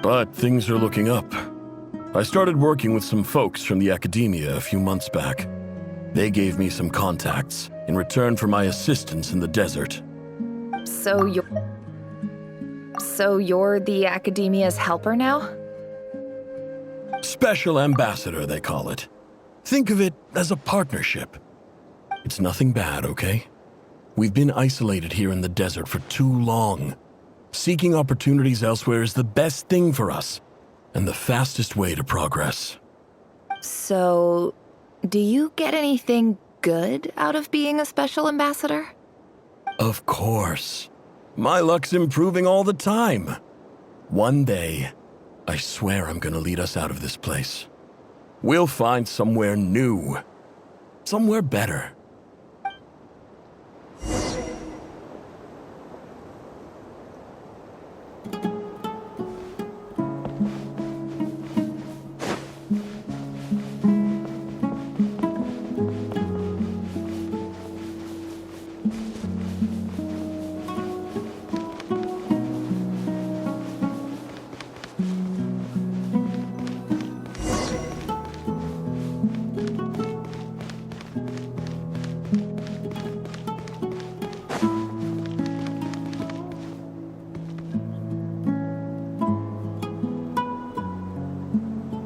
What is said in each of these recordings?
But things are looking up. I started working with some folks from the academia a few months back. They gave me some contacts in return for my assistance in the desert. So you're the academia's helper now? Special ambassador, they call it. Think of it as a partnership. It's nothing bad, okay? We've been isolated here in the desert for too long. Seeking opportunities elsewhere is the best thing for us, and the fastest way to progress. So, do you get anything good out of being a special ambassador? Of course. My luck's improving all the time. One day, I swear I'm gonna lead us out of this place. We'll find somewhere new. Somewhere better.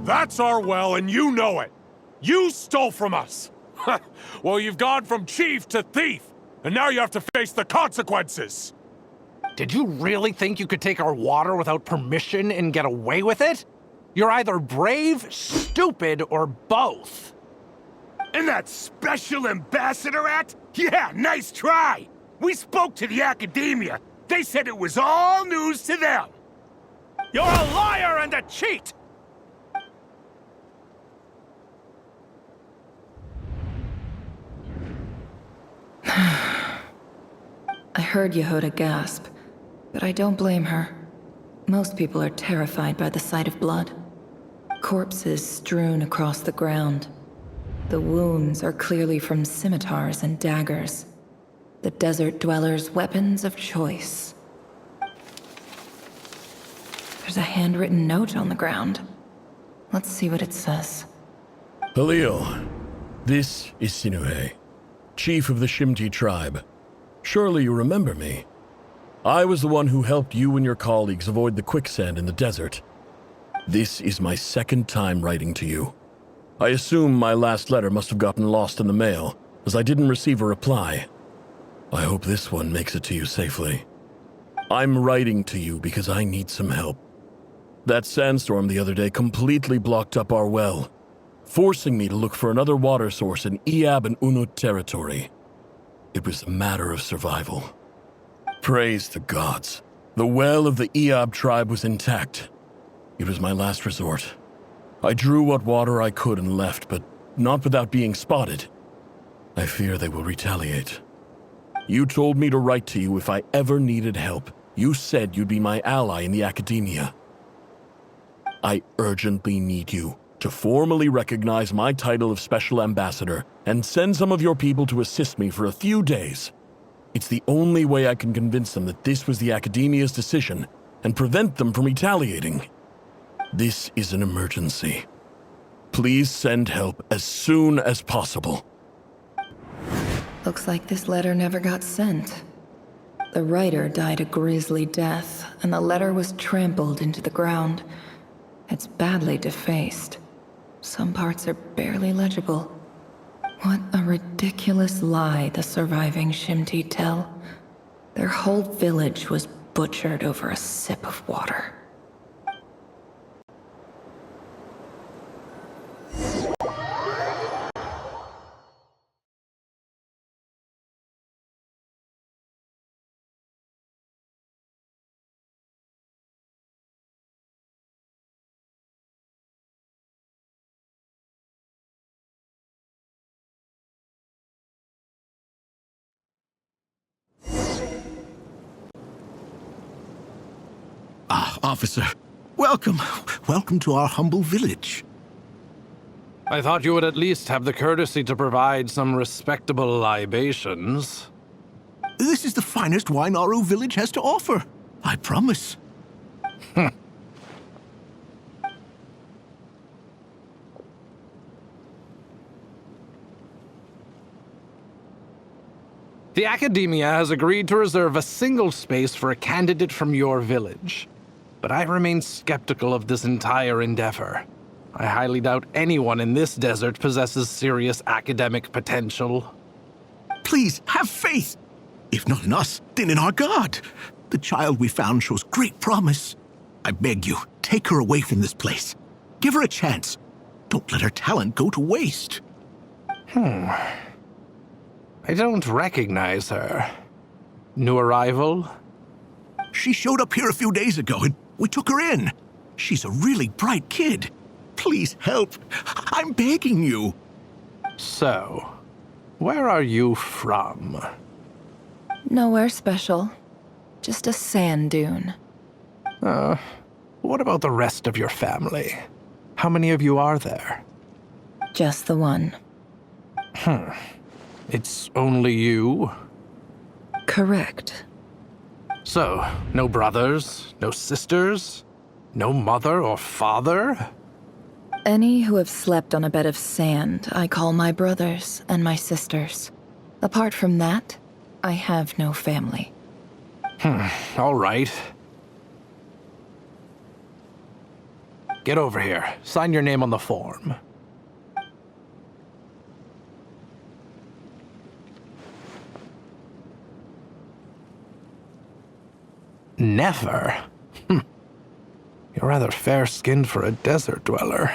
That's our well, and you know it. You stole from us. Well, you've gone from chief to thief, and now you have to face the consequences. Did you really think you could take our water without permission and get away with it? You're either brave, stupid, or both. And that Special Ambassador Act? Yeah, nice try! We spoke to the academia. They said it was all news to them. You're a liar and a cheat! I heard Yehuda gasp, but I don't blame her. Most people are terrified by the sight of blood. Corpses strewn across the ground. The wounds are clearly from scimitars and daggers. The desert dwellers' weapons of choice. There's a handwritten note on the ground. Let's see what it says. Halil, this is Sinuhe, chief of the Shimti tribe. Surely you remember me. I was the one who helped you and your colleagues avoid the quicksand in the desert. This is my second time writing to you. I assume my last letter must have gotten lost in the mail, as I didn't receive a reply. I hope this one makes it to you safely. I'm writing to you because I need some help. That sandstorm the other day completely blocked up our well, forcing me to look for another water source in Iab and Unut territory. It was a matter of survival. Praise the gods. The well of the Iab tribe was intact. It was my last resort. I drew what water I could and left, but not without being spotted. I fear they will retaliate. You told me to write to you if I ever needed help. You said you'd be my ally in the academia. I urgently need you to formally recognize my title of Special Ambassador and send some of your people to assist me for a few days. It's the only way I can convince them that this was the academia's decision and prevent them from retaliating. This is an emergency. Please send help as soon as possible. Looks like this letter never got sent. The writer died a grisly death, and the letter was trampled into the ground. It's badly defaced. Some parts are barely legible. What a ridiculous lie the surviving Shimti tell. Their whole village was butchered over a sip of water. Officer, welcome. Welcome to our humble village. I thought you would at least have the courtesy to provide some respectable libations. This is the finest wine Aru village has to offer. I promise. The Academia has agreed to reserve a single space for a candidate from your village. But I remain skeptical of this entire endeavor. I highly doubt anyone in this desert possesses serious academic potential. Please, have faith. If not in us, then in our God. The child we found shows great promise. I beg you, take her away from this place. Give her a chance. Don't let her talent go to waste. I don't recognize her. New arrival? She showed up here a few days ago and we took her in. She's a really bright kid. Please help. I'm begging you. So, where are you from? Nowhere special. Just a sand dune. What about the rest of your family? How many of you are there? Just the one. It's only you? Correct. So, no brothers, no sisters, no mother or father? Any who have slept on a bed of sand, I call my brothers and my sisters. Apart from that, I have no family. All right. Get over here. Sign your name on the form. Never? You're rather fair-skinned for a desert dweller.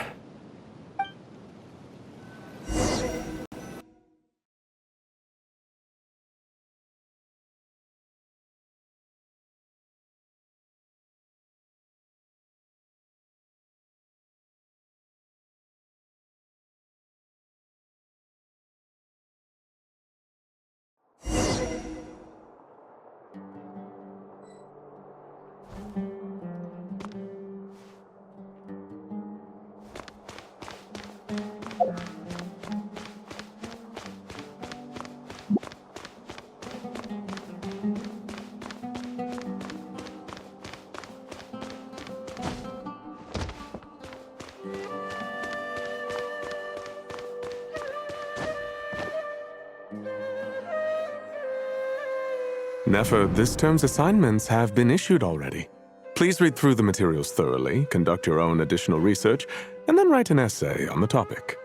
Nefer, this term's assignments have been issued already. Please read through the materials thoroughly, conduct your own additional research, and then write an essay on the topic.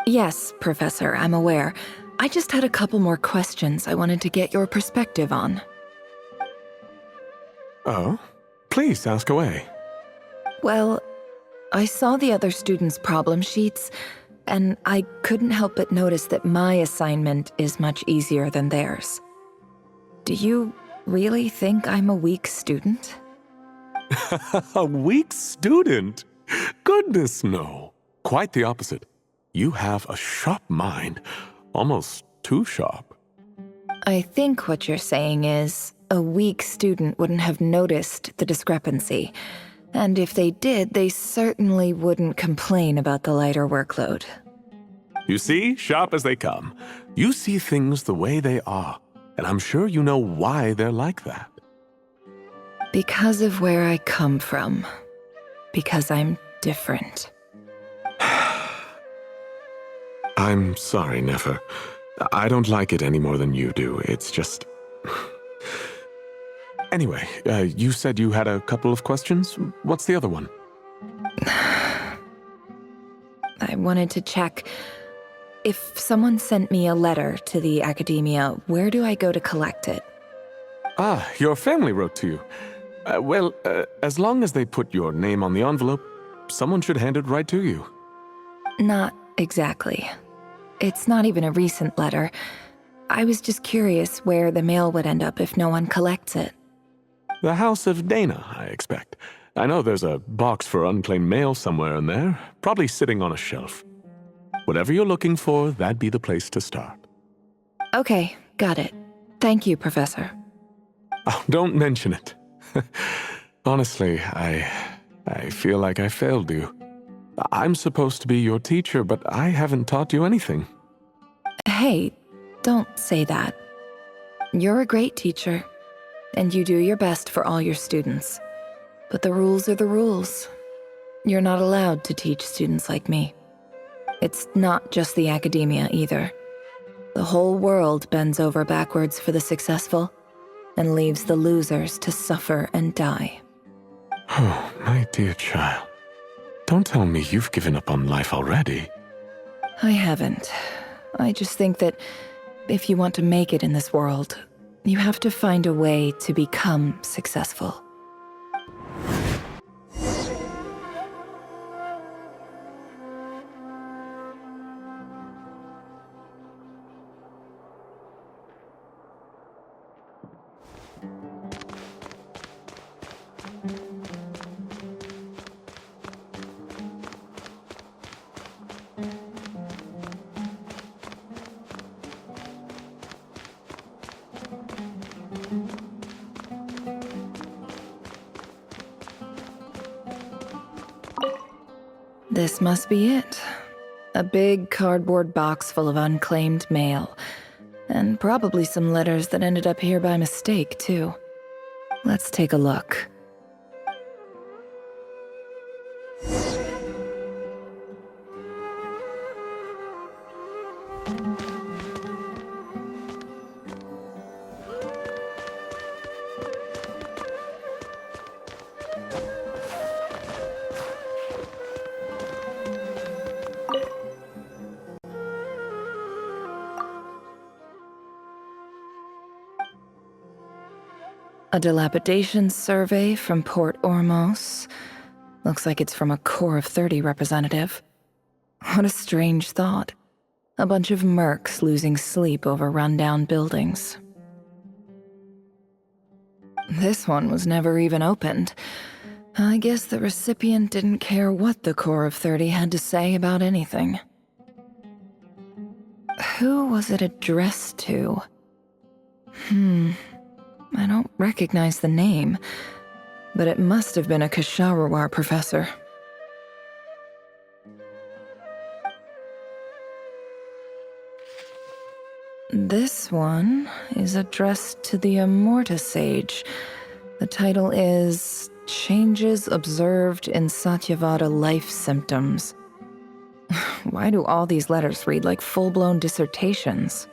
Yes, Professor, I'm aware. I just had a couple more questions I wanted to get your perspective on. Oh? Please ask away. Well, I saw the other students' problem sheets, and I couldn't help but notice that my assignment is much easier than theirs. Do you really think I'm a weak student? A weak student? Goodness, no. Quite the opposite. You have a sharp mind. Almost too sharp. I think what you're saying is, a weak student wouldn't have noticed the discrepancy. And if they did, they certainly wouldn't complain about the lighter workload. You see, sharp as they come. You see things the way they are. And I'm sure you know why they're like that. Because of where I come from. Because I'm different. I'm sorry, Nefer. I don't like it any more than you do. It's just... Anyway, you said you had a couple of questions. What's the other one? I wanted to check. If someone sent me a letter to the Academia, where do I go to collect it? Ah, your family wrote to you. As long as they put your name on the envelope, someone should hand it right to you. Not exactly. It's not even a recent letter. I was just curious where the mail would end up if no one collects it. The House of Dana, I expect. I know there's a box for unclaimed mail somewhere in there, probably sitting on a shelf. Whatever you're looking for, that'd be the place to start. Okay, got it. Thank you, Professor. Oh, don't mention it. Honestly, I feel like I failed you. I'm supposed to be your teacher, but I haven't taught you anything. Hey, don't say that. You're a great teacher, and you do your best for all your students. But the rules are the rules. You're not allowed to teach students like me. It's not just the Academia either. The whole world bends over backwards for the successful and leaves the losers to suffer and die. Oh, my dear child. Don't tell me you've given up on life already. I haven't. I just think that if you want to make it in this world, you have to find a way to become successful. This must be it. A big cardboard box full of unclaimed mail. And probably some letters that ended up here by mistake, too. Let's take a look. A dilapidation survey from Port Ormos. Looks like it's from a Core of 30 representative. What a strange thought. A bunch of mercs losing sleep over rundown buildings. This one was never even opened. I guess the recipient didn't care what the Core of 30 had to say about anything. Who was it addressed to? I don't recognize the name, but it must have been a Kasharawar professor. This one is addressed to the Immorta Sage. The title is Changes Observed in Satyavada Life Symptoms. Why do all these letters read like full-blown dissertations?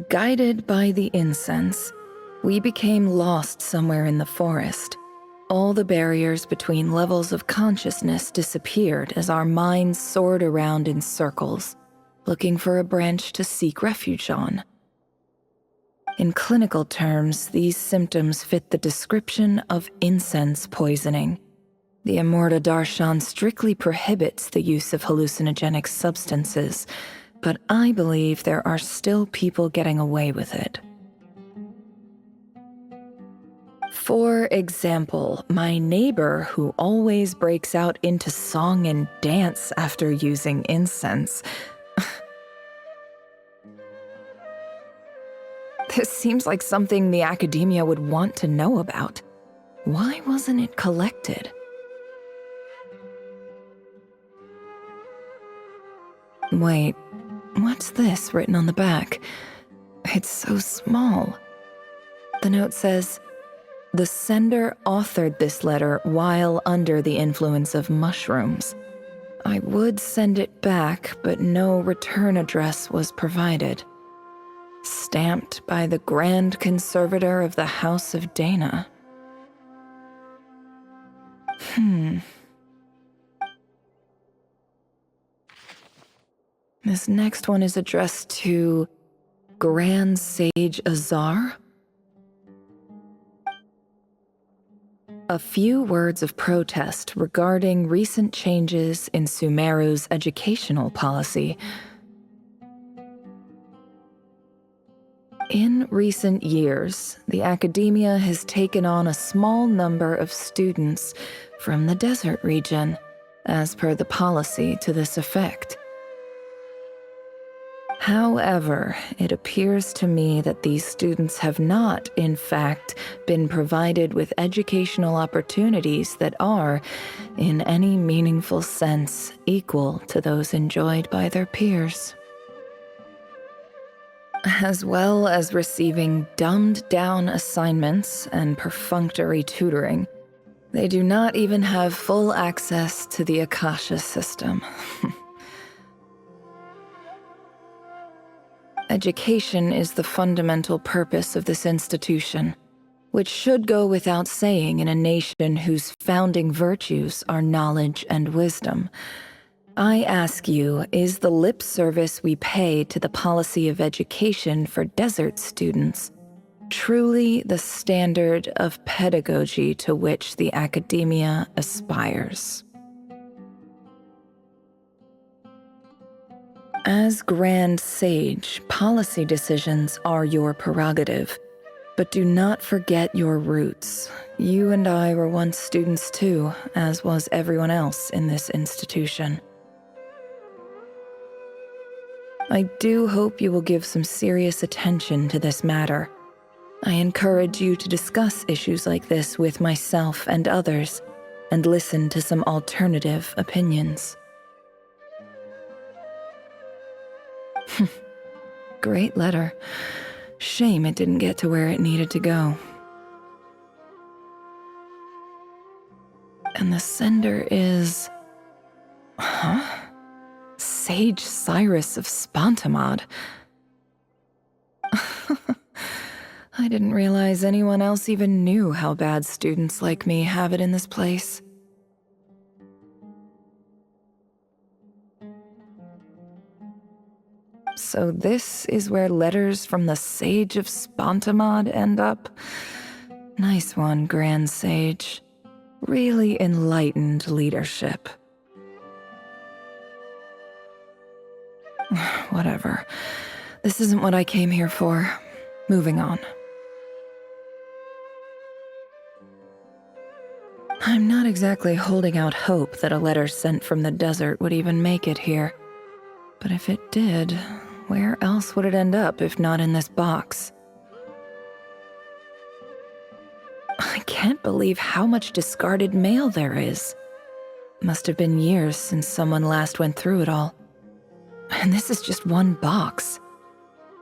Guided by the incense, we became lost somewhere in the forest. All the barriers between levels of consciousness disappeared as our minds soared around in circles, looking for a branch to seek refuge on. In clinical terms, these symptoms fit the description of incense poisoning. The Immorta Darshan strictly prohibits the use of hallucinogenic substances, but I believe there are still people getting away with it. For example, my neighbor who always breaks out into song and dance after using incense. This seems like something the academia would want to know about. Why wasn't it collected? Wait, what's this written on the back? It's so small. The note says, "The sender authored this letter while under the influence of mushrooms. I would send it back, but no return address was provided. Stamped by the Grand Conservator of the House of Dana." This next one is addressed to Grand Sage Azar. A few words of protest regarding recent changes in Sumeru's educational policy. In recent years, the academia has taken on a small number of students from the desert region, as per the policy to this effect. However, it appears to me that these students have not, in fact, been provided with educational opportunities that are, in any meaningful sense, equal to those enjoyed by their peers. As well as receiving dumbed-down assignments and perfunctory tutoring, They do not even have full access to the Akasha system. Education is the fundamental purpose of this institution, which should go without saying in a nation whose founding virtues are knowledge and wisdom. I ask you, is the lip service we pay to the policy of education for desert students truly the standard of pedagogy to which the academia aspires? As Grand Sage, policy decisions are your prerogative, but do not forget your roots. You and I were once students too, as was everyone else in this institution. I do hope you will give some serious attention to this matter. I encourage you to discuss issues like this with myself and others, and listen to some alternative opinions. Great letter. Shame it didn't get to where it needed to go. And the sender is... Sage Cyrus of Spontamod. I didn't realize anyone else even knew how bad students like me have it in this place. So this is where letters from the Sage of Spontamod end up? Nice one, Grand Sage. Really enlightened leadership. Whatever. This isn't what I came here for. Moving on. I'm not exactly holding out hope that a letter sent from the desert would even make it here. But if it did, where else would it end up if not in this box? I can't believe how much discarded mail there is. Must have been years since someone last went through it all. And this is just one box.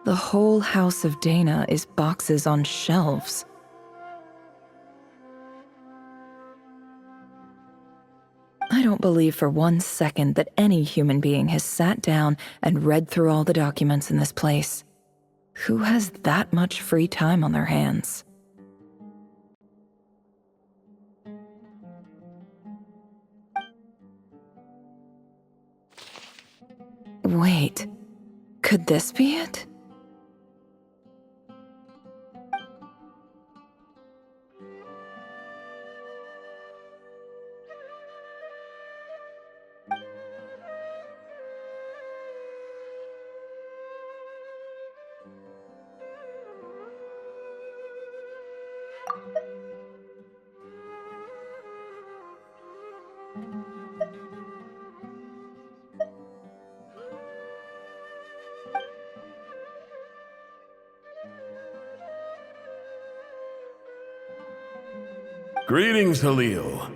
The whole House of Dana is boxes on shelves. I don't believe for 1 second that any human being has sat down and read through all the documents in this place. Who has that much free time on their hands? Wait, could this be it? Greetings, Halil.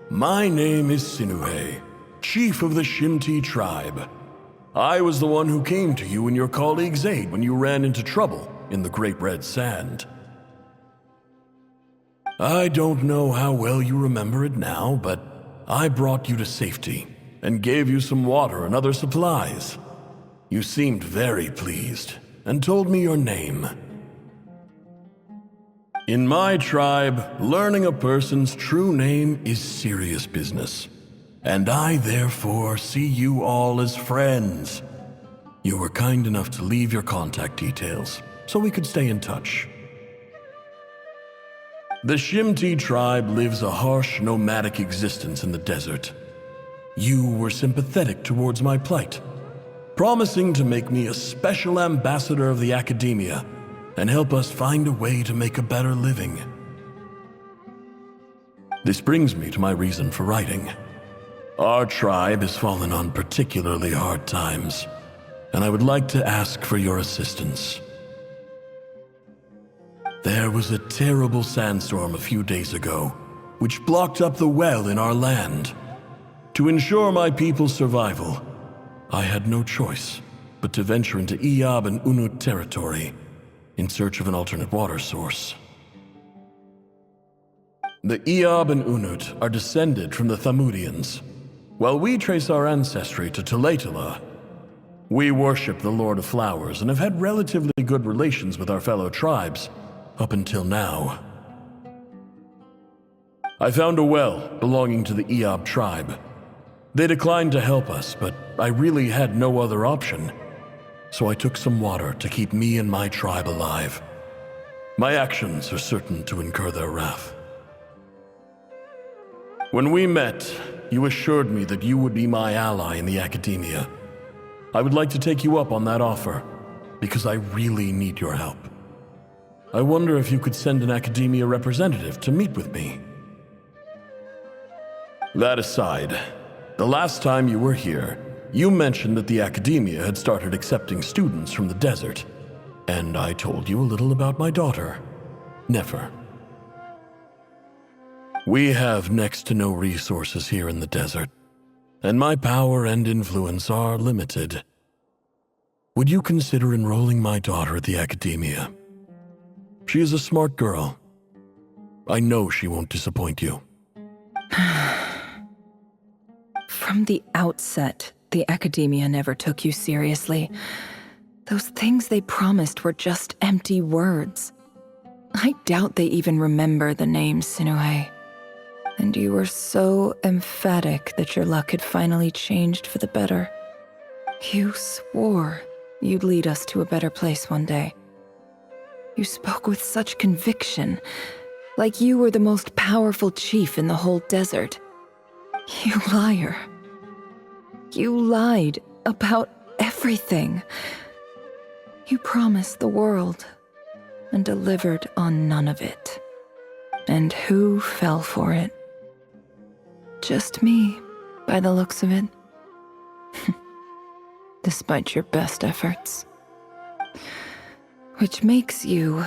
My name is Sinuhe, chief of the Shimti tribe. I was the one who came to you and your colleague's aid when you ran into trouble in the Great Red Sand. I don't know how well you remember it now, but I brought you to safety and gave you some water and other supplies. You seemed very pleased and told me your name. In my tribe, learning a person's true name is serious business, and I therefore see you all as friends. You were kind enough to leave your contact details, so we could stay in touch. The Shimti tribe lives a harsh, nomadic existence in the desert. You were sympathetic towards my plight, promising to make me a special ambassador of the academia and help us find a way to make a better living. This brings me to my reason for writing. Our tribe has fallen on particularly hard times, and I would like to ask for your assistance. There was a terrible sandstorm a few days ago, which blocked up the well in our land. To ensure my people's survival, I had no choice but to venture into Iyab and Unut territory in search of an alternate water source. The Eob and Unut are descended from the Thamudians, while we trace our ancestry to Tulatula. We worship the Lord of Flowers and have had relatively good relations with our fellow tribes up until now. I found a well belonging to the Eob tribe. They declined to help us, but I really had no other option, so I took some water to keep me and my tribe alive. My actions are certain to incur their wrath. When we met, you assured me that you would be my ally in the academia. I would like to take you up on that offer, because I really need your help. I wonder if you could send an academia representative to meet with me. That aside, the last time you were here, you mentioned that the academia had started accepting students from the desert, and I told you a little about my daughter, Nefer. We have next to no resources here in the desert, and my power and influence are limited. Would you consider enrolling my daughter at the academia? She is a smart girl. I know she won't disappoint you. From the outset, the academia never took you seriously. Those things they promised were just empty words. I doubt they even remember the name Sinuhe. And you were so emphatic that your luck had finally changed for the better. You swore you'd lead us to a better place one day. You spoke with such conviction, like you were the most powerful chief in the whole desert. You liar. You lied about everything. You promised the world and delivered on none of it. And who fell for it? Just me, by the looks of it. Despite your best efforts. Which makes you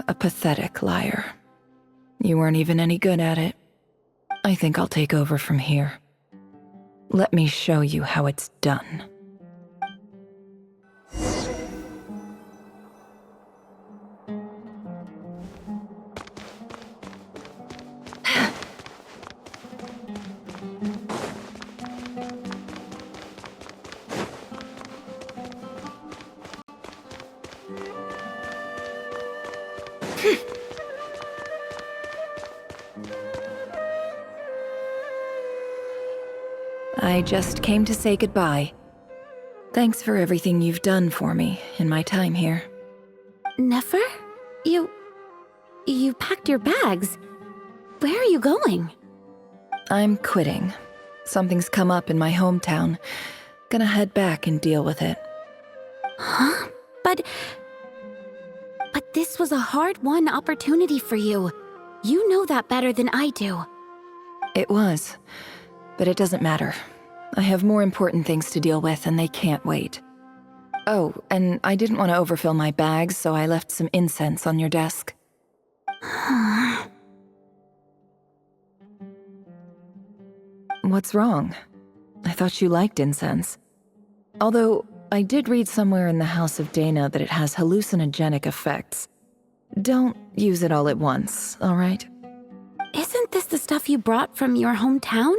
a pathetic liar. You weren't even any good at it. I think I'll take over from here. Let me show you how it's done. I just came to say goodbye. Thanks for everything you've done for me in my time here. Nefer? You packed your bags. Where are you going? I'm quitting. Something's come up in my hometown. Gonna head back and deal with it. Huh? But this was a hard-won opportunity for you. You know that better than I do. It was, but it doesn't matter. I have more important things to deal with and they can't wait. Oh, and I didn't want to overfill my bags, so I left some incense on your desk. What's wrong? I thought you liked incense. Although, I did read somewhere in the House of Dana that it has hallucinogenic effects. Don't use it all at once, all right? Isn't this the stuff you brought from your hometown?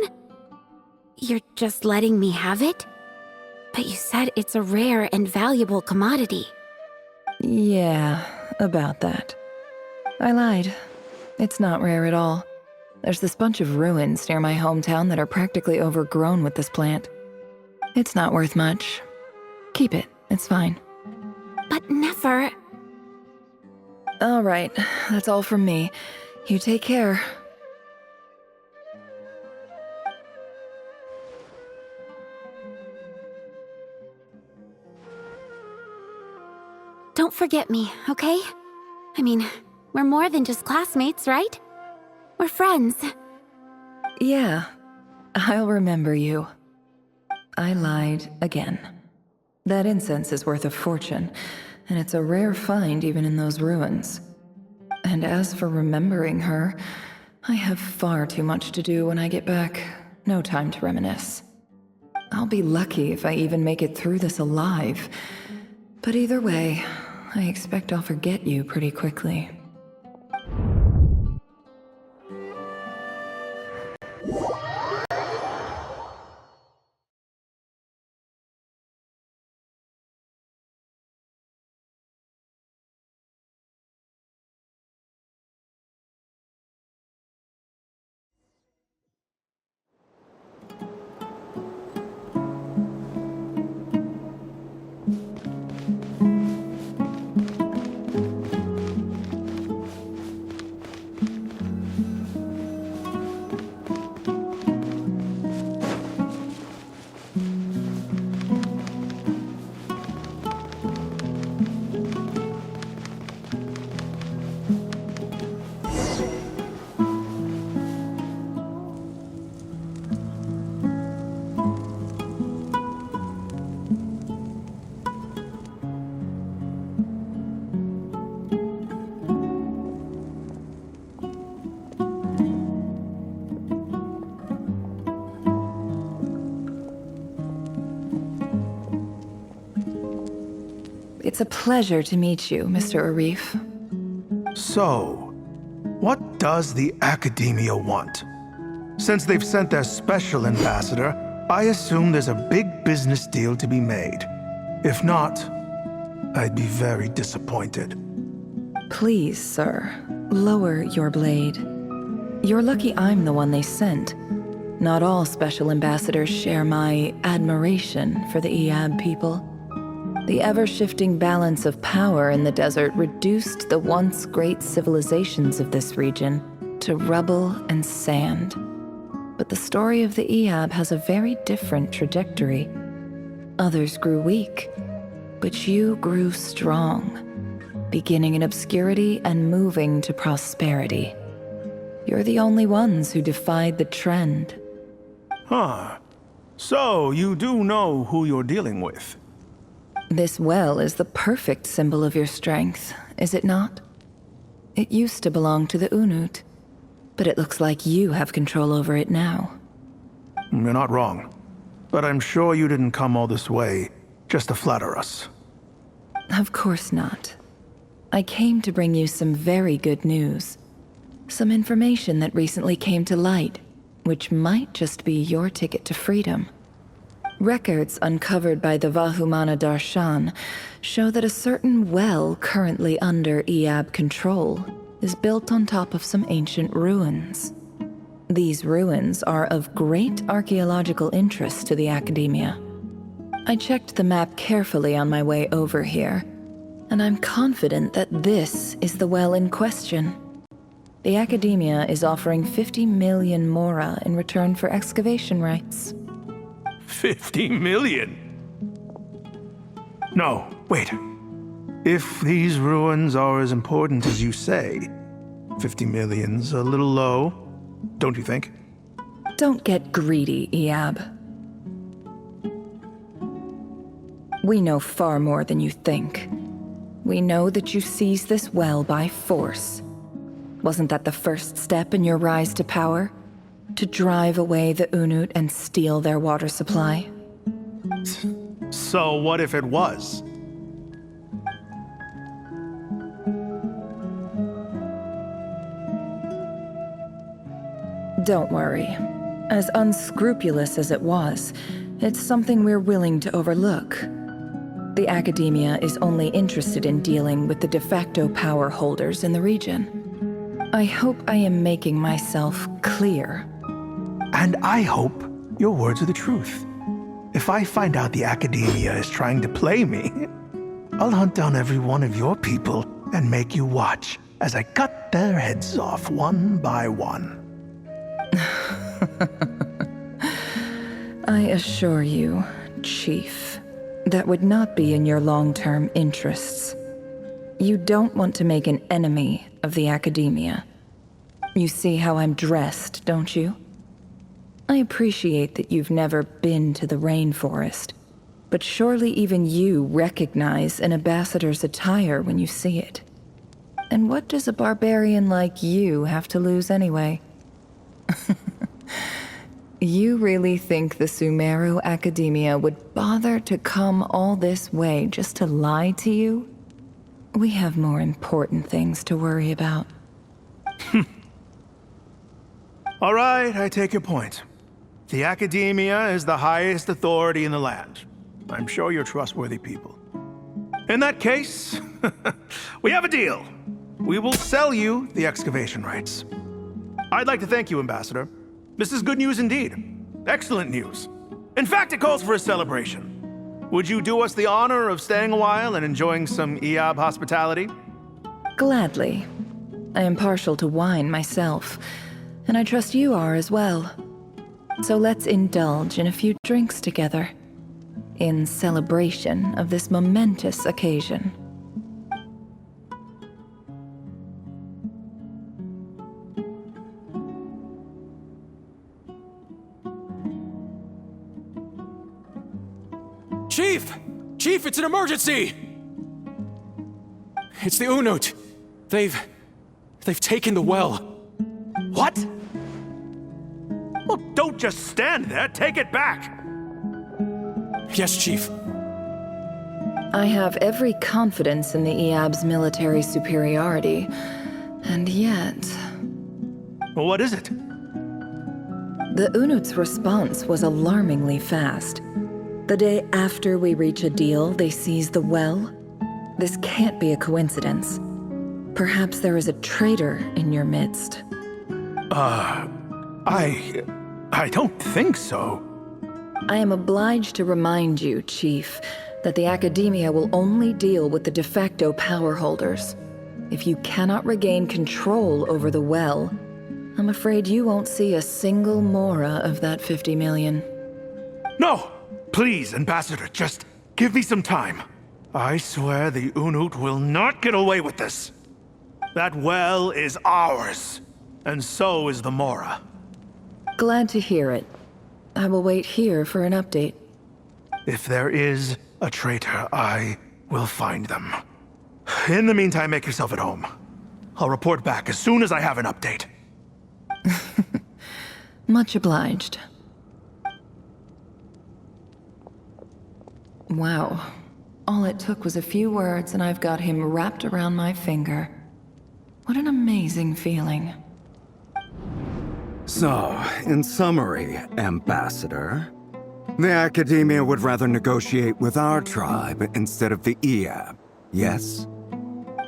You're just letting me have it? But you said it's a rare and valuable commodity. Yeah, about that. I lied. It's not rare at all. There's this bunch of ruins near my hometown that are practically overgrown with this plant. It's not worth much. Keep it, it's fine. But Nefer... All right, that's all from me. You take care. Don't forget me, okay? I mean, we're more than just classmates, right? We're friends. Yeah, I'll remember you. I lied again. That incense is worth a fortune, and it's a rare find even in those ruins. And as for remembering her, I have far too much to do when I get back. No time to reminisce. I'll be lucky if I even make it through this alive. But either way, I expect I'll forget you pretty quickly. It's a pleasure to meet you, Mr. Arif. So, what does the Academia want? Since they've sent their special ambassador, I assume there's a big business deal to be made. If not, I'd be very disappointed. Please, sir, lower your blade. You're lucky I'm the one they sent. Not all special ambassadors share my admiration for the Eab people. The ever-shifting balance of power in the desert reduced the once great civilizations of this region to rubble and sand. But the story of the Eab has a very different trajectory. Others grew weak, but you grew strong, beginning in obscurity and moving to prosperity. You're the only ones who defied the trend. Huh. So, you do know who you're dealing with? This well is the perfect symbol of your strength, is it not? It used to belong to the Unut, but it looks like you have control over it now. You're not wrong. But I'm sure you didn't come all this way just to flatter us. Of course not. I came to bring you some very good news. Some information that recently came to light, which might just be your ticket to freedom. Records uncovered by the Vahumana Darshan show that a certain well currently under Eab control is built on top of some ancient ruins. These ruins are of great archaeological interest to the Academia. I checked the map carefully on my way over here, and I'm confident that this is the well in question. The Academia is offering 50 million mora in return for excavation rights. 50 million? No, wait. If these ruins are as important as you say, 50 million's a little low, don't you think? Don't get greedy, Eab. We know far more than you think. We know that you seized this well by force. Wasn't that the first step in your rise to power? To drive away the Unut and steal their water supply? So what if it was? Don't worry. As unscrupulous as it was, it's something we're willing to overlook. The Academia is only interested in dealing with the de facto power holders in the region. I hope I am making myself clear. And I hope your words are the truth. If I find out the Academia is trying to play me, I'll hunt down every one of your people and make you watch as I cut their heads off one by one. I assure you, Chief, that would not be in your long-term interests. You don't want to make an enemy of the Academia. You see how I'm dressed, don't you? I appreciate that you've never been to the rainforest, but surely even you recognize an ambassador's attire when you see it. And what does a barbarian like you have to lose anyway? You really think the Sumeru Academia would bother to come all this way just to lie to you? We have more important things to worry about. All right, I take your point. The Academia is the highest authority in the land. I'm sure you're trustworthy people. In that case, we have a deal. We will sell you the excavation rights. I'd like to thank you, Ambassador. This is good news indeed. Excellent news. In fact, it calls for a celebration. Would you do us the honor of staying a while and enjoying some Eab hospitality? Gladly. I am partial to wine myself, and I trust you are as well. So let's indulge in a few drinks together, in celebration of this momentous occasion. Chief! Chief, it's an emergency! It's the Unut. They've taken the well. What? Well, don't just stand there. Take it back. Yes, Chief. I have every confidence in the Eab's military superiority, and yet... What is it? The Unut's response was alarmingly fast. The day after we reach a deal, they seize the well. This can't be a coincidence. Perhaps there is a traitor in your midst. I don't think so. I am obliged to remind you, Chief, that the Academia will only deal with the de facto power holders. If you cannot regain control over the well, I'm afraid you won't see a single mora of that 50 million. No! Please, Ambassador, just give me some time. I swear the Unut will not get away with this. That well is ours, and so is the mora. Glad to hear it. I will wait here for an update. If there is a traitor, I will find them. In the meantime, make yourself at home. I'll report back as soon as I have an update. Much obliged. Wow. All it took was a few words and I've got him wrapped around my finger. What an amazing feeling. So, in summary, Ambassador, the Academia would rather negotiate with our tribe instead of the Eab, yes?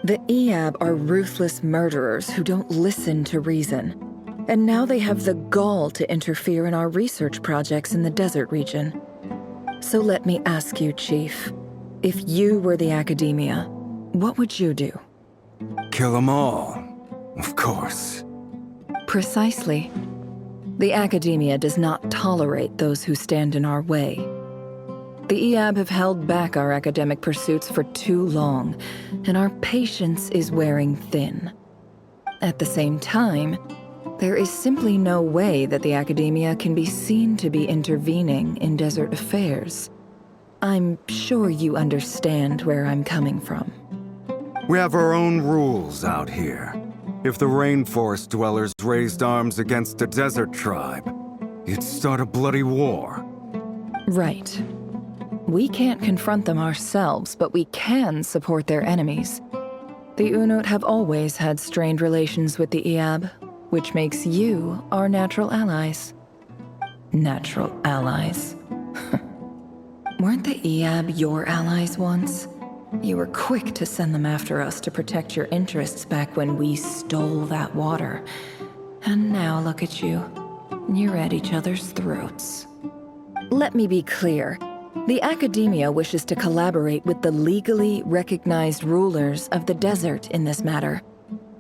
The Eab are ruthless murderers who don't listen to reason. And now they have the gall to interfere in our research projects in the desert region. So let me ask you, Chief, if you were the Academia, what would you do? Kill them all, of course. Precisely. The Academia does not tolerate those who stand in our way. The Eab have held back our academic pursuits for too long, and our patience is wearing thin. At the same time, there is simply no way that the Academia can be seen to be intervening in desert affairs. I'm sure you understand where I'm coming from. We have our own rules out here. If the rainforest dwellers raised arms against a desert tribe, you'd start a bloody war. Right. We can't confront them ourselves, but we can support their enemies. The Unut have always had strained relations with the Eab, which makes you our natural allies. Natural allies? Weren't the Eab your allies once? You were quick to send them after us to protect your interests back when we stole that water. And now look at you. You're at each other's throats. Let me be clear. The Academia wishes to collaborate with the legally recognized rulers of the desert in this matter.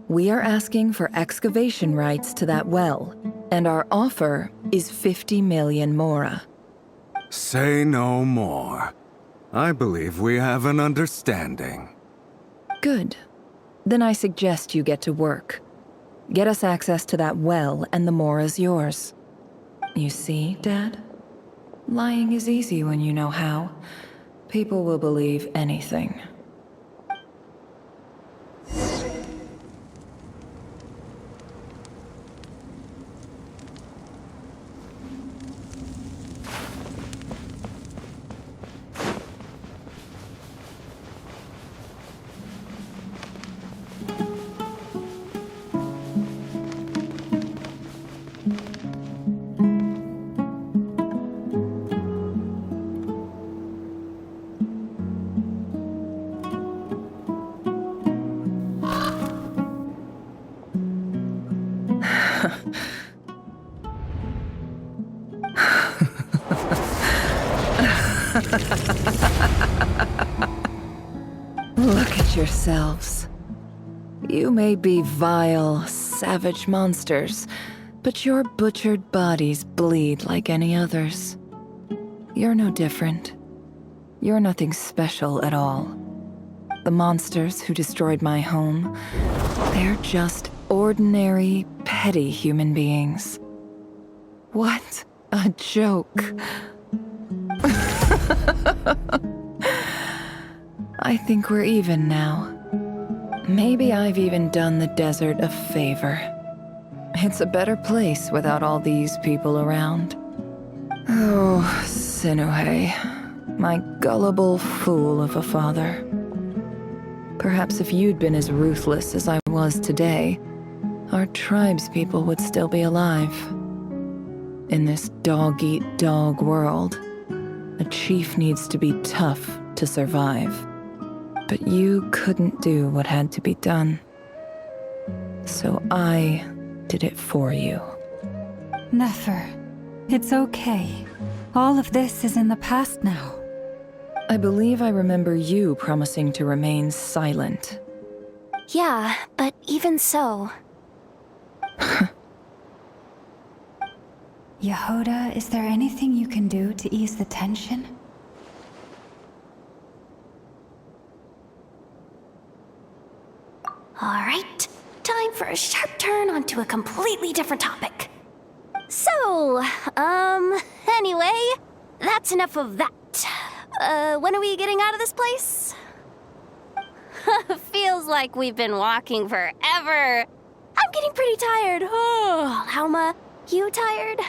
We are asking for excavation rights to that well, and our offer is 50 million mora. Say no more. I believe we have an understanding. Good. Then I suggest you get to work. Get us access to that well, and the mora's yours. You see, Dad? Lying is easy when you know how. People will believe anything. Look at yourselves. You may be vile, savage monsters, but your butchered bodies bleed like any others. You're no different. You're nothing special at all. The monsters who destroyed my home, they're just ordinary, petty human beings. What a joke. I think we're even now. Maybe I've even done the desert a favor. It's a better place without all these people around. Oh, Sinuhe. My gullible fool of a father. Perhaps if you'd been as ruthless as I was today, our tribespeople would still be alive. In this dog-eat-dog world, a chief needs to be tough to survive. But you couldn't do what had to be done. So I did it for you. Nefer, it's okay. All of this is in the past now. I believe I remember you promising to remain silent. Yeah, but even so. Yehoda, is there anything you can do to ease the tension? Alright, time for a sharp turn onto a completely different topic. So, anyway, that's enough of that. When are we getting out of this place? Feels like we've been walking forever. I'm getting pretty tired. Oh, Alma, you tired?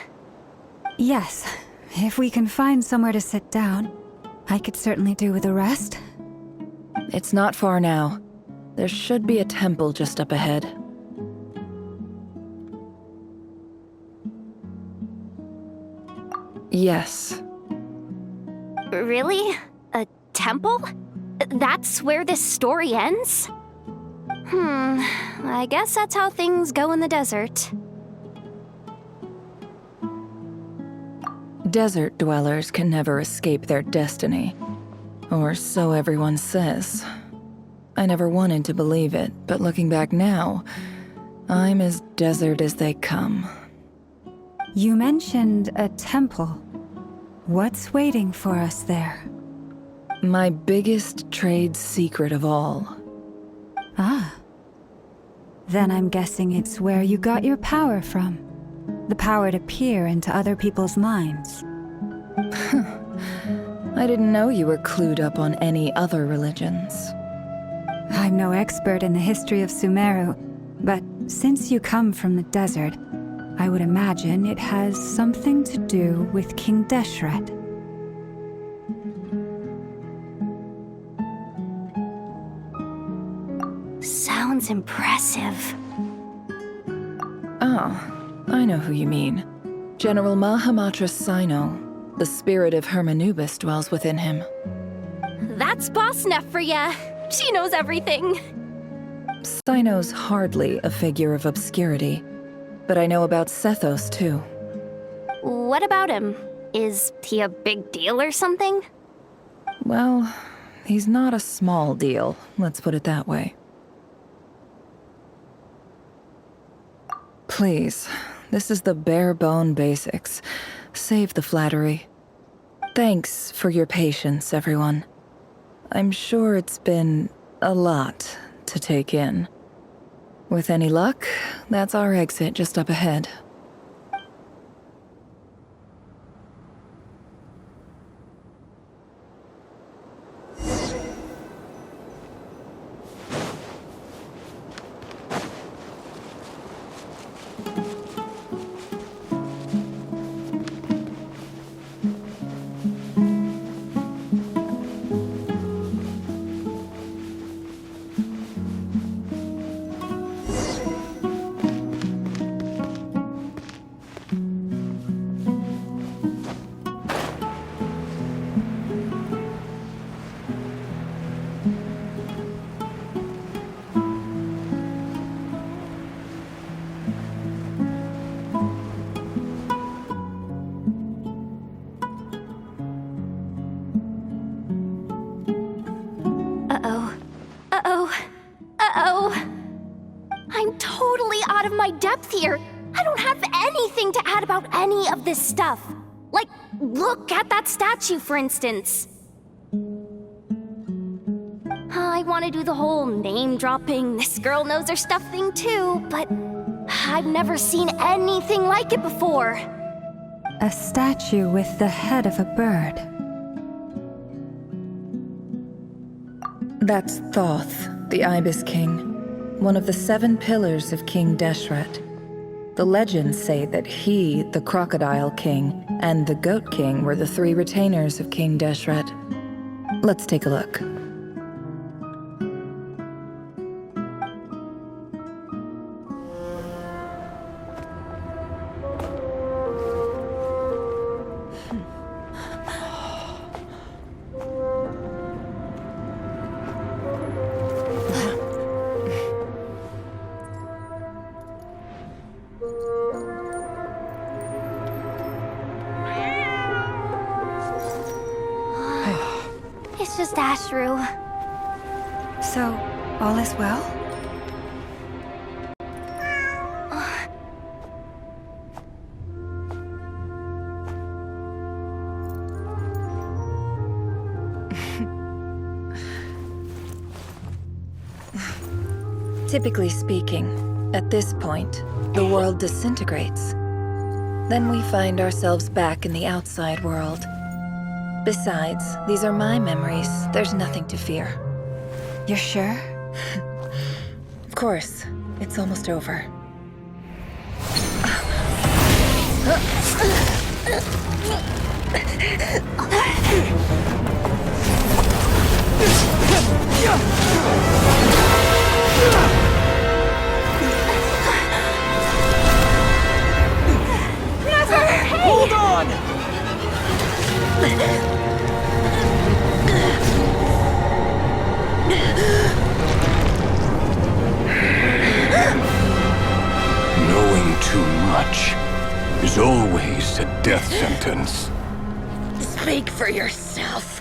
Yes, if we can find somewhere to sit down, I could certainly do with a rest. It's not far now. There should be a temple just up ahead. Yes. Really? A temple? That's where this story ends? I guess that's how things go in the desert. Desert dwellers can never escape their destiny. Or so everyone says. I never wanted to believe it, but looking back now, I'm as desert as they come. You mentioned a temple. What's waiting for us there? My biggest trade secret of all. Ah. Then I'm guessing it's where you got your power from. The power to peer into other people's minds. I didn't know you were clued up on any other religions. I'm no expert in the history of Sumeru, but since you come from the desert, I would imagine it has something to do with King Deshret. Sounds impressive. Oh, I know who you mean. General Mahamatra Sino. The spirit of Hermanubis dwells within him. That's Boss Neff for ya. She knows everything. Sino's hardly a figure of obscurity, but I know about Sethos too. What about him? Is he a big deal or something? Well, he's not a small deal, let's put it that way. Please, this is the bare-bone basics. Save the flattery. Thanks for your patience, everyone. I'm sure it's been a lot to take in. With any luck, that's our exit just up ahead. I'm totally out of my depth here. I don't have anything to add about any of this stuff. Like, look at that statue, for instance. I want to do the whole name-dropping, this girl knows her stuff thing too, but I've never seen anything like it before. A statue with the head of a bird. That's Thoth, the Ibis King, one of the 7 pillars of King Deshret. The legends say that he, the Crocodile King, and the Goat King were the three retainers of King Deshret. Let's take a look. It's just Ashru. So, all is well? Typically speaking, at this point, the world disintegrates. Then we find ourselves back in the outside world. Besides, these are my memories. There's nothing to fear. You're sure? Of course. It's almost over. Hold on! Knowing too much is always a death sentence. Speak for yourself.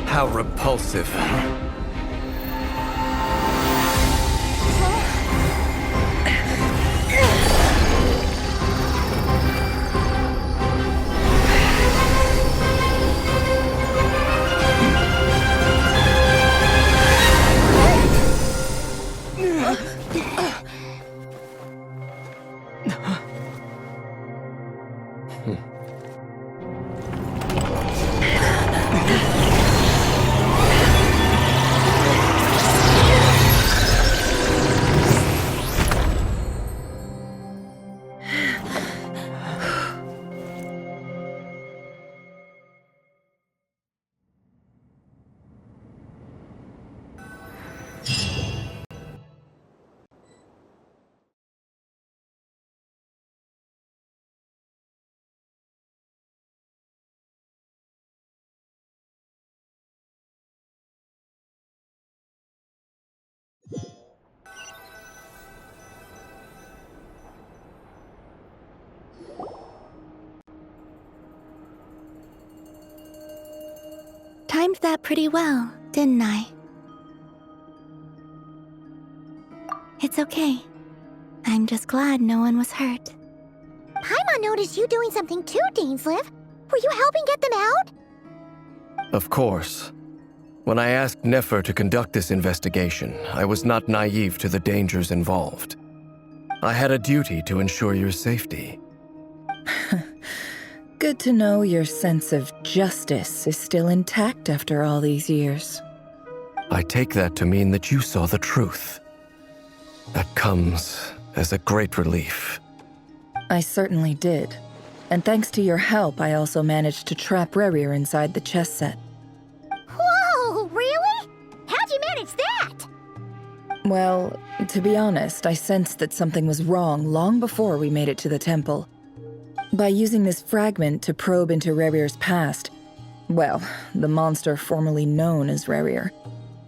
How repulsive. Timed that pretty well, didn't I? It's okay. I'm just glad no one was hurt. Paimon noticed you doing something too, Dainsleif. Were you helping get them out? Of course. When I asked Nefer to conduct this investigation, I was not naive to the dangers involved. I had a duty to ensure your safety. Good to know your sense of justice is still intact after all these years. I take that to mean that you saw the truth. That comes as a great relief. I certainly did. And thanks to your help, I also managed to trap Rerir inside the chess set. Whoa, really? How'd you manage that? Well, to be honest, I sensed that something was wrong long before we made it to the temple. By using this fragment to probe into Rerir's past, well, the monster formerly known as Rerir,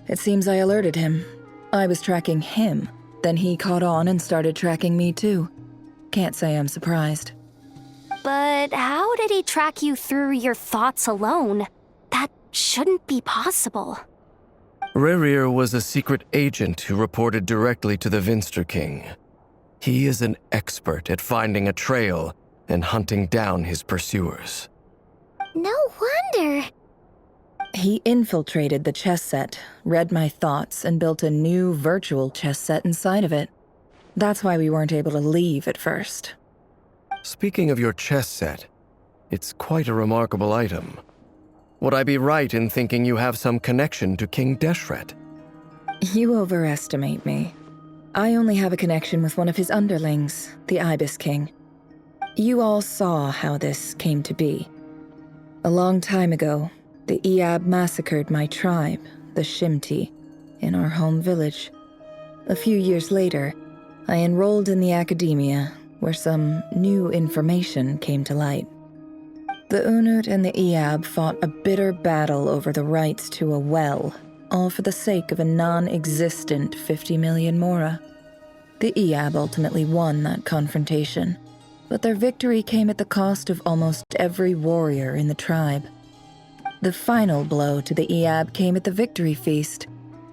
it seems I alerted him. I was tracking him, then he caught on and started tracking me too. Can't say I'm surprised. But how did he track you through your thoughts alone? That shouldn't be possible. Rerir was a secret agent who reported directly to the Vinster King. He is an expert at finding a trail and hunting down his pursuers. No wonder. He infiltrated the chess set, read my thoughts, and built a new virtual chess set inside of it. That's why we weren't able to leave at first. Speaking of your chess set, it's quite a remarkable item. Would I be right in thinking you have some connection to King Deshret? You overestimate me. I only have a connection with one of his underlings, the Ibis King. You all saw how this came to be. A long time ago, the Eab massacred my tribe, the Shimti, in our home village. A few years later, I enrolled in the academia, where some new information came to light. The Unut and the Eab fought a bitter battle over the rights to a well, all for the sake of a non-existent 50 million mora. The Eab ultimately won that confrontation, but their victory came at the cost of almost every warrior in the tribe. The final blow to the Eab came at the victory feast,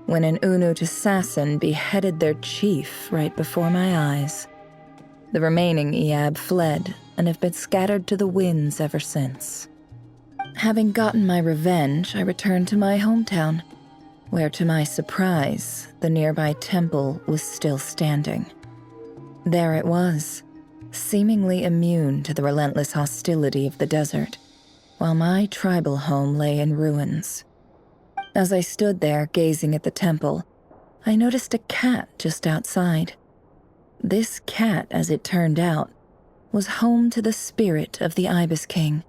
when an Unut assassin beheaded their chief right before my eyes. The remaining Eab fled and have been scattered to the winds ever since. Having gotten my revenge, I returned to my hometown, where to my surprise, the nearby temple was still standing. There it was, seemingly immune to the relentless hostility of the desert, while my tribal home lay in ruins. As I stood there gazing at the temple, I noticed a cat just outside. This cat, as it turned out, was home to the spirit of the Ibis King.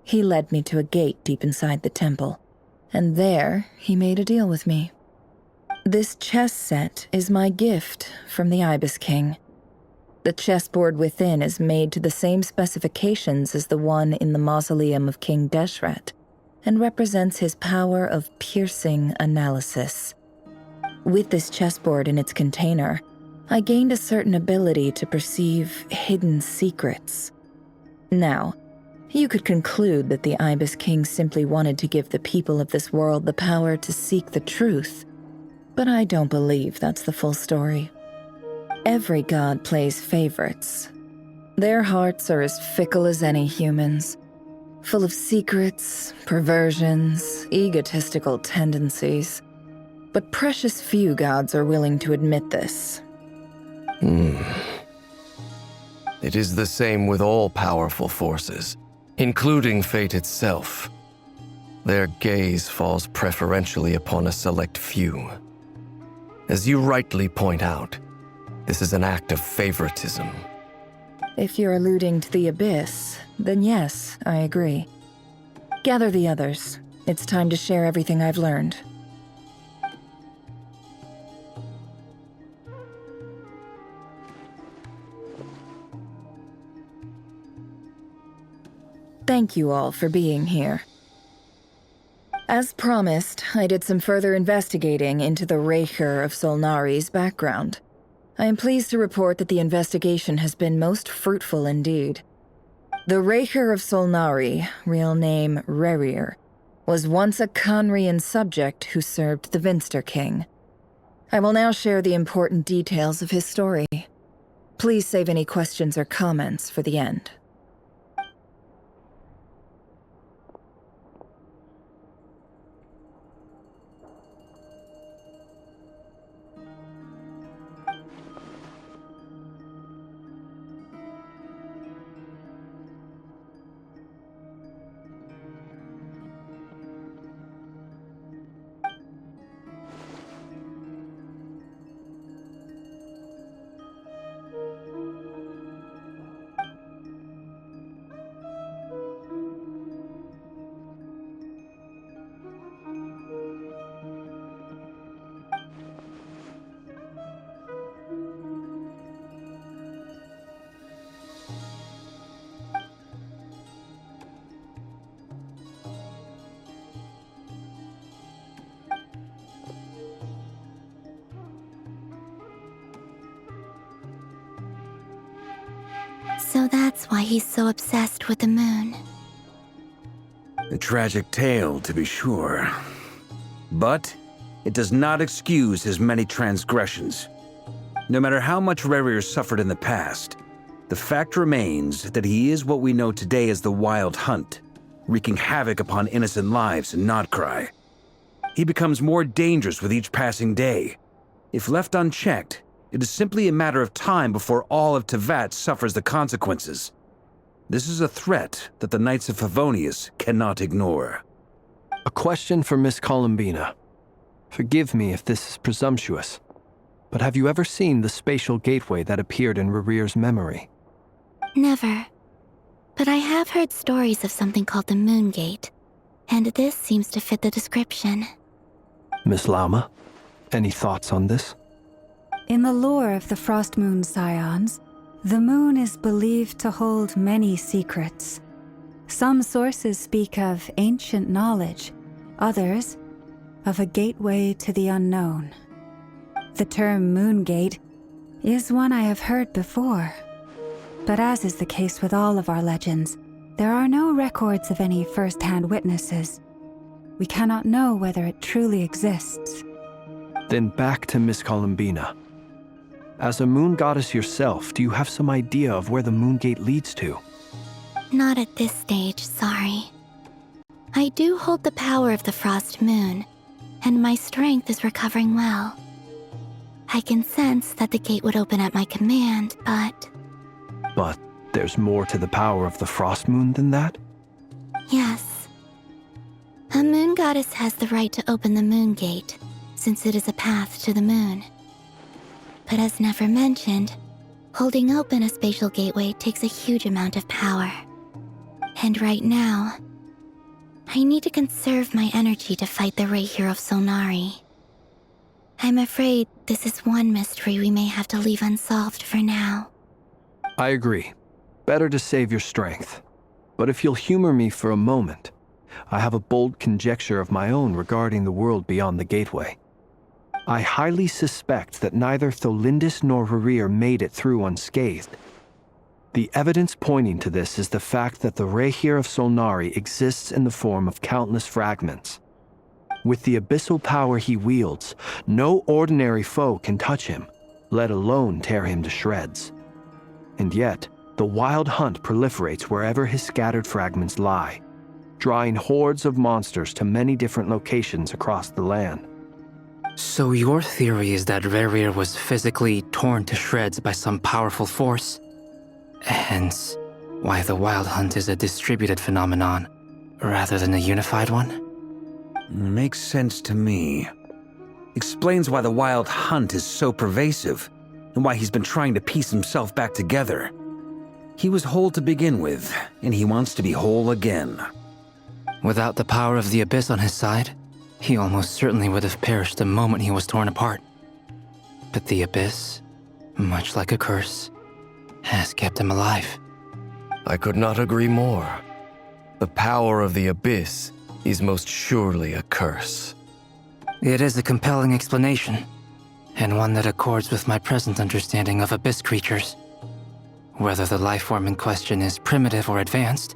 He led me to a gate deep inside the temple, and there he made a deal with me. This chess set is my gift from the Ibis King. The chessboard within is made to the same specifications as the one in the mausoleum of King Deshret, and represents his power of piercing analysis. With this chessboard in its container, I gained a certain ability to perceive hidden secrets. Now, you could conclude that the Ibis King simply wanted to give the people of this world the power to seek the truth, but I don't believe that's the full story. Every god plays favorites. Their hearts are as fickle as any human's, full of secrets, perversions, egotistical tendencies. But precious few gods are willing to admit this. It is the same with all powerful forces, including fate itself. Their gaze falls preferentially upon a select few. As you rightly point out, this is an act of favoritism. If you're alluding to the Abyss, then yes, I agree. Gather the others. It's time to share everything I've learned. Thank you all for being here. As promised, I did some further investigating into the Raker of Solnari's background. I am pleased to report that the investigation has been most fruitful indeed. The Raker of Solnari, real name Rerir, was once a Khanrian subject who served the Vinster King. I will now share the important details of his story. Please save any questions or comments for the end. So that's why he's so obsessed with the moon. A tragic tale, to be sure. But it does not excuse his many transgressions. No matter how much Rerir suffered in the past, the fact remains that he is what we know today as the Wild Hunt, wreaking havoc upon innocent lives in Notcry. He becomes more dangerous with each passing day. If left unchecked, it is simply a matter of time before all of Tevat suffers the consequences. This is a threat that the Knights of Favonius cannot ignore. A question for Miss Columbina. Forgive me if this is presumptuous, but have you ever seen the spatial gateway that appeared in Rerir's memory? Never. But I have heard stories of something called the Moon Gate, and this seems to fit the description. Miss Lauma, any thoughts on this? In the lore of the Frost Moon Scions, the moon is believed to hold many secrets. Some sources speak of ancient knowledge, others of a gateway to the unknown. The term Moon Gate is one I have heard before, but as is the case with all of our legends, there are no records of any first-hand witnesses. We cannot know whether it truly exists. Then back to Miss Columbina. As a moon goddess yourself, do you have some idea of where the Moon Gate leads to? Not at this stage, sorry. I do hold the power of the Frost Moon, and my strength is recovering well. I can sense that the gate would open at my command, but... But there's more to the power of the Frost Moon than that? Yes. A moon goddess has the right to open the Moon Gate, since it is a path to the moon. But as never mentioned, holding open a spatial gateway takes a huge amount of power. And right now, I need to conserve my energy to fight the Rahier of Solnari. I'm afraid this is one mystery we may have to leave unsolved for now. I agree. Better to save your strength. But if you'll humor me for a moment, I have a bold conjecture of my own regarding the world beyond the gateway. I highly suspect that neither Tholindis nor Rerir made it through unscathed. The evidence pointing to this is the fact that the Rahier of Solnari exists in the form of countless fragments. With the abyssal power he wields, no ordinary foe can touch him, let alone tear him to shreds. And yet, the Wild Hunt proliferates wherever his scattered fragments lie, drawing hordes of monsters to many different locations across the land. So your theory is that Rerir was physically torn to shreds by some powerful force? Hence, why the Wild Hunt is a distributed phenomenon, rather than a unified one? Makes sense to me. Explains why the Wild Hunt is so pervasive, and why he's been trying to piece himself back together. He was whole to begin with, and he wants to be whole again. Without the power of the Abyss on his side, he almost certainly would have perished the moment he was torn apart. But the Abyss, much like a curse, has kept him alive. I could not agree more. The power of the Abyss is most surely a curse. It is a compelling explanation, and one that accords with my present understanding of Abyss creatures. Whether the life form in question is primitive or advanced,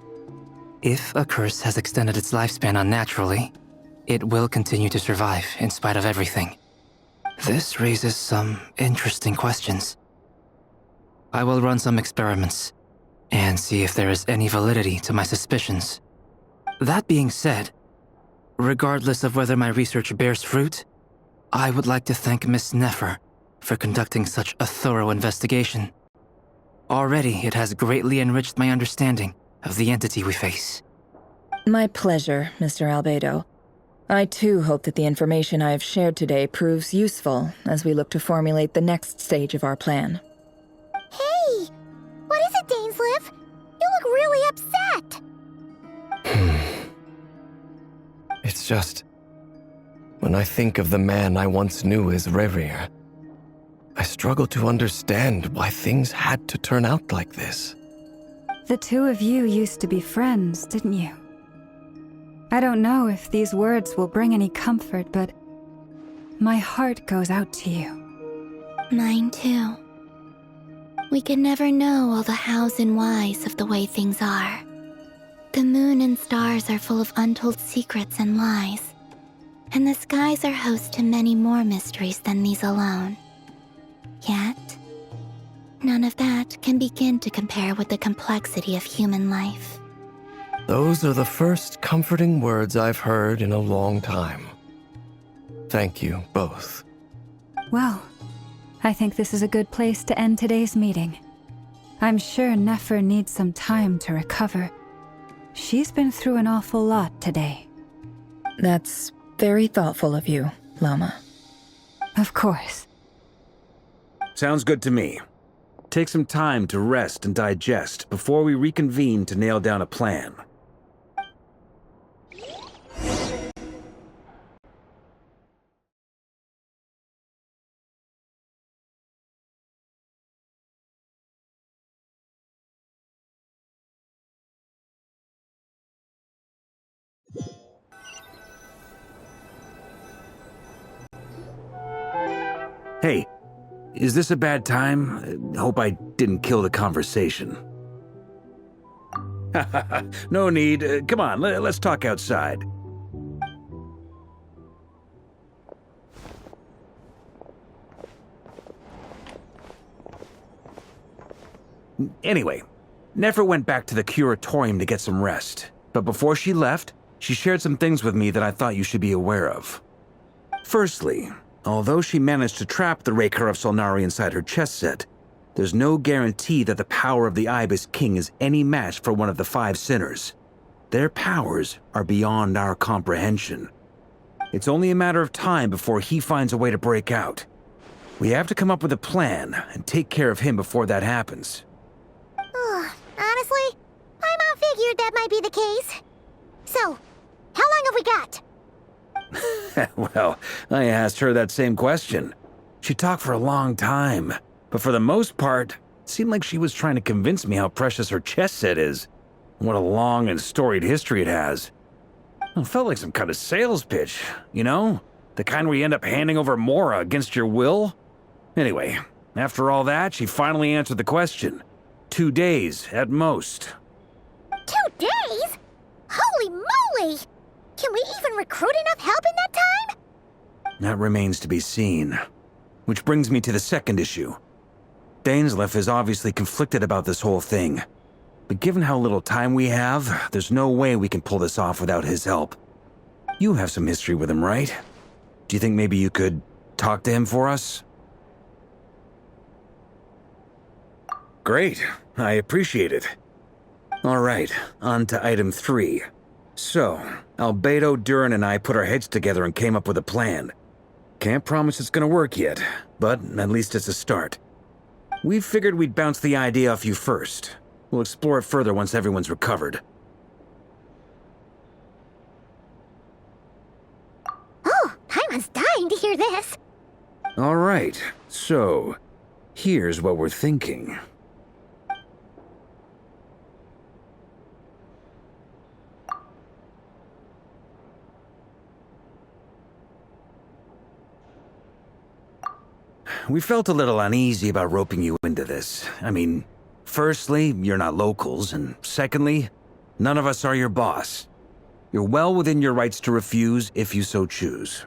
if a curse has extended its lifespan unnaturally, it will continue to survive in spite of everything. This raises some interesting questions. I will run some experiments and see if there is any validity to my suspicions. That being said, regardless of whether my research bears fruit, I would like to thank Miss Nefer for conducting such a thorough investigation. Already, it has greatly enriched my understanding of the entity we face. My pleasure, Mr. Albedo. I too hope that the information I have shared today proves useful as we look to formulate the next stage of our plan. Hey! What is it, Dainsleif? You look really upset! It's just... when I think of the man I once knew as Rerir, I struggle to understand why things had to turn out like this. The two of you used to be friends, didn't you? I don't know if these words will bring any comfort, but my heart goes out to you. Mine too. We can never know all the hows and whys of the way things are. The moon and stars are full of untold secrets and lies, and the skies are host to many more mysteries than these alone. Yet, none of that can begin to compare with the complexity of human life. Those are the first comforting words I've heard in a long time. Thank you both. Well, I think this is a good place to end today's meeting. I'm sure Nefer needs some time to recover. She's been through an awful lot today. That's very thoughtful of you, Lama. Of course. Sounds good to me. Take some time to rest and digest before we reconvene to nail down a plan. Hey, is this a bad time? Hope I didn't kill the conversation. No need. Come on, let's talk outside. Anyway, Nefer went back to the curatorium to get some rest. But before she left, she shared some things with me that I thought you should be aware of. Firstly, although she managed to trap the Raker of Solnari inside her chess set, there's no guarantee that the power of the Ibis King is any match for one of the 5 sinners. Their powers are beyond our comprehension. It's only a matter of time before he finds a way to break out. We have to come up with a plan and take care of him before that happens. Honestly, my mom figured that might be the case. So, how long have we got? Well, I asked her that same question. She talked for a long time, but for the most part, it seemed like she was trying to convince me how precious her chess set is. What a long and storied history it has. It felt like some kind of sales pitch, you know? The kind where you end up handing over Mora against your will? Anyway, after all that, she finally answered the question. 2 days, at most. 2 days? Holy moly! Can we even recruit enough help in that time? That remains to be seen. Which brings me to the second issue. Dainsleif is obviously conflicted about this whole thing. But given how little time we have, there's no way we can pull this off without his help. You have some history with him, right? Do you think maybe you could talk to him for us? Great. I appreciate it. All right, on to item 3. So, Albedo, Duran, and I put our heads together and came up with a plan. Can't promise it's gonna work yet, but at least it's a start. We figured we'd bounce the idea off you first. We'll explore it further once everyone's recovered. Oh, Paimon's dying to hear this. All right, so here's what we're thinking. We felt a little uneasy about roping you into this. I mean, firstly, you're not locals, and secondly, none of us are your boss. You're well within your rights to refuse if you so choose.